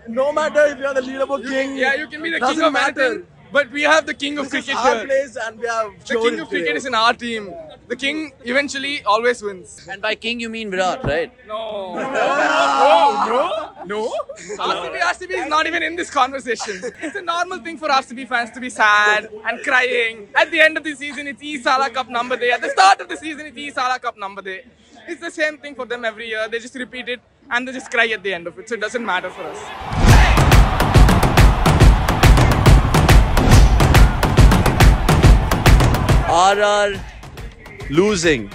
No matter if you are the leaderboard king. Yeah, you can be the doesn't king of matter. anything. But we have the king of This is cricket our here. place and we have The shown king it of cricket today. is in our team. The king eventually always wins. And by king you mean Virat, right? No. RCB is not even in this conversation. It's a normal thing for RCB fans to be sad and crying. At the end of the season, it's E-Sala Cup number day. At the start of the season, it's E-Sala Cup number day. It's the same thing for them every year. They just repeat it and they just cry at the end of it. So it doesn't matter for us. RR losing.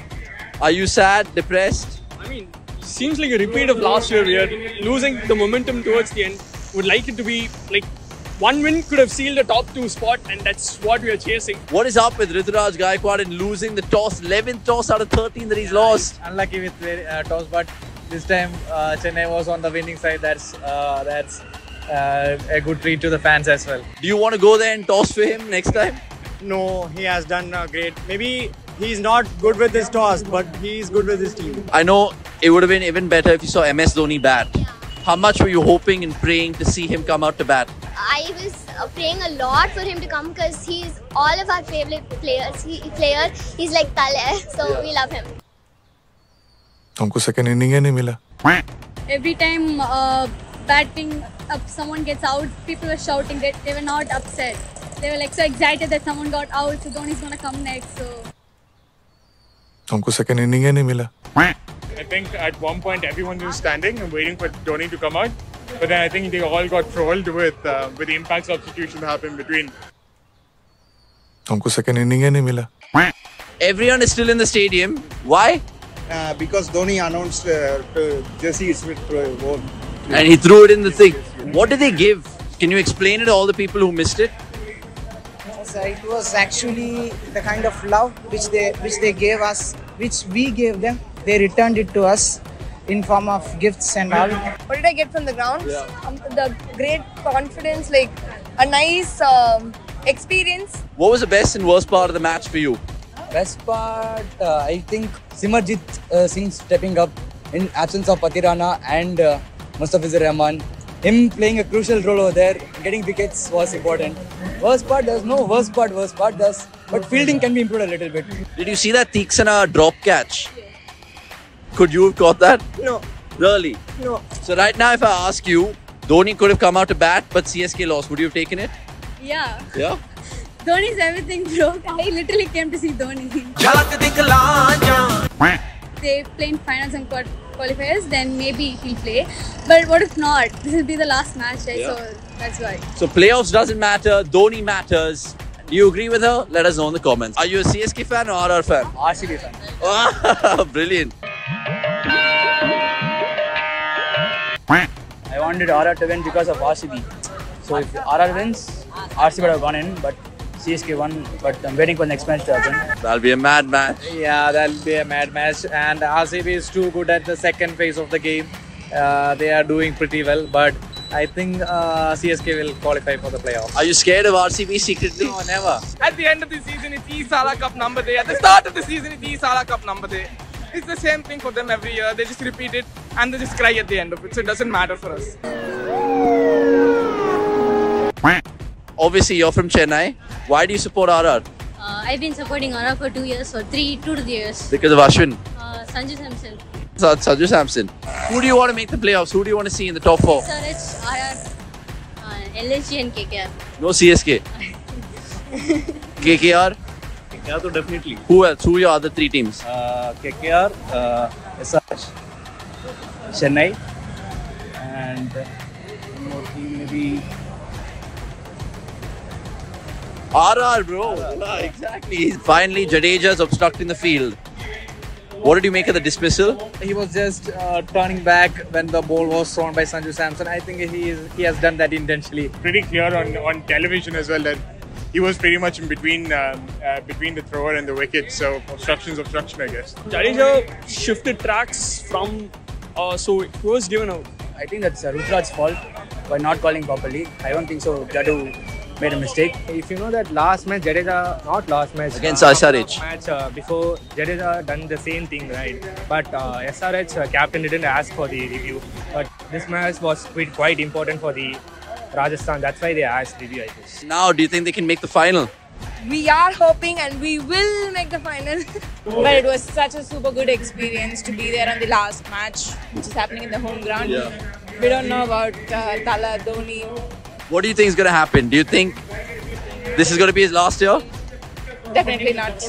Are you sad, depressed? I mean, seems like a repeat of last year. We are losing the momentum towards the end. Would like it to be like one win could have sealed the top 2 spot, and that's what we are chasing. What is up with Rituraj Gaikwad in losing the toss? 11th toss out of 13 that he's lost. Unlucky with toss, but this time Chennai was on the winning side. That's a good treat to the fans as well. Do you want to go there and toss for him next time? No, he has done great. Maybe he's not good with his toss, but he's good with his team. I know it would have been even better if you saw MS Dhoni bat. How much were you hoping and praying to see him come out to bat? I was praying a lot for him to come because he's all of our favorite players. He's like Tale, so we love him. हमको second inning ही नहीं मिला. Every time batting up, someone gets out, people were shouting that they were not upset. They were like so excited that someone got out, so Dhoni's gonna come next. So हमको second inning ही नहीं मिला. I think at one point everyone was standing and waiting for Dhoni to come out, but then I think they all got trolled with the impact substitution happened between. हमको second inning ही नहीं मिला. Everyone is still in the stadium. Why? Because Dhoni announced Jesse Smith won. And he threw it in the thing. What did they give? Can you explain it to all the people who missed it? It was actually the kind of love which they gave us, which we gave them. They returned it to us in form of gifts and all. What did I get from the ground? The great confidence, like a nice experience. What was the best and worst part of the match for you? Best part, I think Simarjit Singh stepping up in absence of Patirana and Mustafizur Rahman. Him playing a crucial role over there, getting wickets was important. Worst part, there's no worst part, but fielding can be improved a little bit. Did you see that Theeksana drop catch? Could you have caught that? No. Really? No. So right now if I ask you, Dhoni could have come out to bat but CSK lost, would you have taken it? yeah, Yeah? Dhoni's everything, bro. I literally came to see Dhoni. They play in finals and qualifiers, then maybe he'll play. But what if not? This will be the last match, right? Yeah. So that's why. So playoffs doesn't matter, Dhoni matters. Do you agree with her? Let us know in the comments. Are you a CSK fan or RR fan? RCB fan. Brilliant. I wanted RR to win because of RCB. So if RR wins, RCB would have gone in, but CSK won. But I'm waiting for the next match to happen. That'll be a mad match. Yeah, that'll be a mad match. And RCB is too good at the second phase of the game. They are doing pretty well, but I think CSK will qualify for the playoffs. Are you scared of RCB secretly? No, never. At the end of the season, it's E-Sala Cup number day. At the start of the season, it's E-Sala Cup number day. It's the same thing for them every year. They just repeat it and they just cry at the end of it. So it doesn't matter for us. Obviously, you're from Chennai. Why do you support RR? I've been supporting RR for 2 years, or 2 years. Because of Ashwin. Sanju Samson. Sanju Samson. Who do you want to make the playoffs? Who do you want to see in the top 4? SRH, RR, LSG and KKR. No CSK. KKR? KKR to definitely. Who else? Who are your other 3 teams? KKR, SRH, Chennai, and one more team maybe. RR, bro. Exactly. Finally, Jadeja's obstructing the field. What did you make of the dismissal? He was just turning back when the ball was thrown by Sanju Samson. I think he has done that intentionally. Pretty clear on television as well that he was pretty much in between the thrower and the wicket. So obstruction, I guess. Jadeja shifted tracks from, so he was given out. I think that's Rutraj's fault by not calling properly. I don't think so. Jadu made a mistake. If you know that last match, Jadeja, not last match. Against SRH. Match before, Jadeja done the same thing, right? But SRH captain didn't ask for the review. But this match was quite important for the Rajasthan. That's why they asked Divi, I guess. Now, do you think they can make the final? We are hoping and we will make the final. But it was such a super good experience to be there on the last match, which is happening in the home ground. Yeah. We don't know about Tala, Dhoni. What do you think is going to happen? Do you think this is going to be his last year? Definitely not.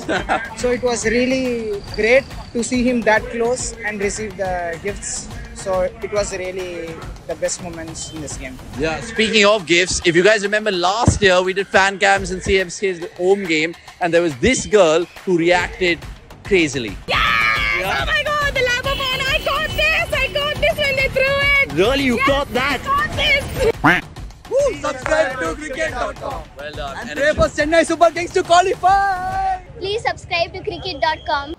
So it was really great to see him that close and receive the gifts. So it was really the best moments in this game. Yeah, speaking of gifts, if you guys remember last year, we did fan cams in CFC's home game, and there was this girl who reacted crazily. Oh my god, the lava ball! I got this when they threw it! Really? You got that? I got this! Subscribe to cricket.com. Well done. And pray for Chennai Super Kings to qualify. Please subscribe to cricket.com.